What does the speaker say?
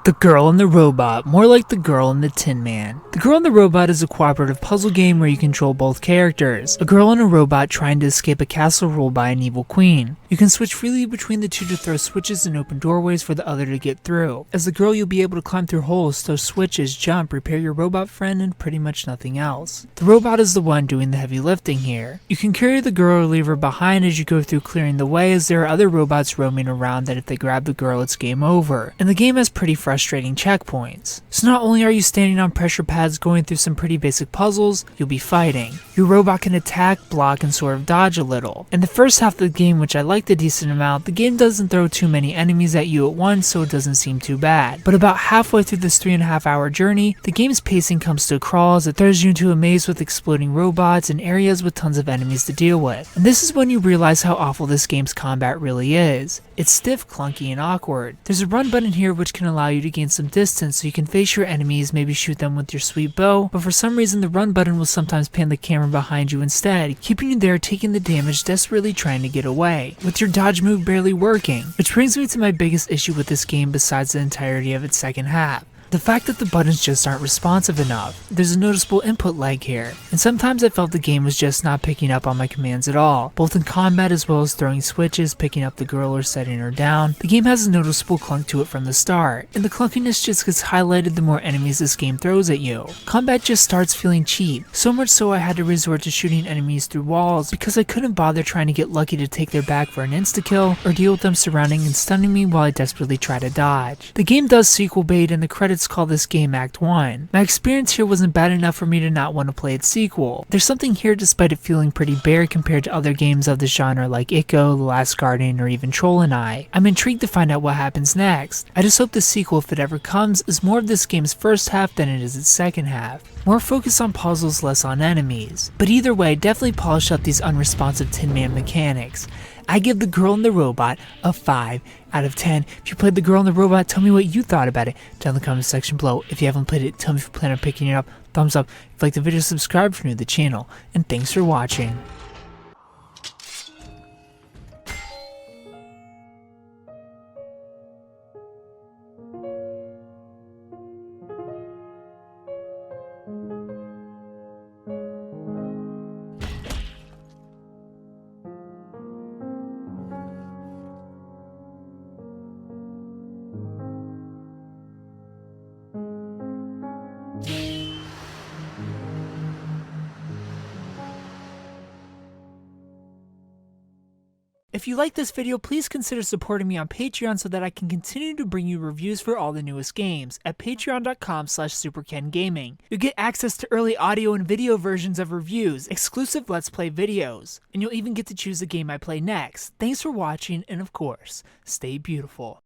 The Girl and the Robot, more like The Girl and the Tin Man. The Girl and the Robot is a cooperative puzzle game where you control both characters, a girl and a robot trying to escape a castle ruled by an evil queen. You can switch freely between the two to throw switches and open doorways for the other to get through. As the girl, you'll be able to climb through holes, throw switches, jump, repair your robot friend, and pretty much nothing else. The robot is the one doing the heavy lifting here. You can carry the girl or leave her behind as you go through clearing the way, as there are other robots roaming around that if they grab the girl it's game over. And the game has pretty frustrating checkpoints. So not only are you standing on pressure pads going through some pretty basic puzzles, you'll be fighting. Your robot can attack, block, and sort of dodge a little. In the first half of the game, which I liked a decent amount, the game doesn't throw too many enemies at you at once, so it doesn't seem too bad. But about halfway through this 3.5-hour journey, the game's pacing comes to a crawl as it throws you into a maze with exploding robots and areas with tons of enemies to deal with. And this is when you realize how awful this game's combat really is. It's stiff, clunky, and awkward. There's a run button here which can allow you to gain some distance so you can face your enemies, maybe shoot them with your sweet bow, but for some reason the run button will sometimes pan the camera behind you instead, keeping you there taking the damage, desperately trying to get away, with your dodge move barely working. Which brings me to my biggest issue with this game besides the entirety of its second half. The fact that the buttons just aren't responsive enough. There's a noticeable input lag here, and sometimes I felt the game was just not picking up on my commands at all, both in combat as well as throwing switches, picking up the girl or setting her down. The game has a noticeable clunk to it from the start, and the clunkiness just gets highlighted the more enemies this game throws at you. Combat just starts feeling cheap, so much so I had to resort to shooting enemies through walls because I couldn't bother trying to get lucky to take their back for an insta-kill or deal with them surrounding and stunning me while I desperately try to dodge. The game does sequel bait and the credits call this game Act 1. My experience here wasn't bad enough for me to not want to play its sequel. There's something here despite it feeling pretty bare compared to other games of the genre like Ico, The Last Guardian, or even Troll and I. I'm intrigued to find out what happens next. I just hope the sequel, if it ever comes, is more of this game's first half than it is its second half. More focus on puzzles, less on enemies. But either way, definitely polish up these unresponsive Tin Man mechanics. I give The Girl and the Robot a 5 out of 10. If you played The Girl and the Robot, tell me what you thought about it down in the comment section below. If you haven't played it, tell me if you plan on picking it up. Thumbs up. If you like the video, subscribe if you're new to the channel. And thanks for watching. If you like this video, please consider supporting me on Patreon so that I can continue to bring you reviews for all the newest games at patreon.com/superkengaming. You'll get access to early audio and video versions of reviews, exclusive Let's Play videos, and you'll even get to choose the game I play next. Thanks for watching, and of course, stay beautiful.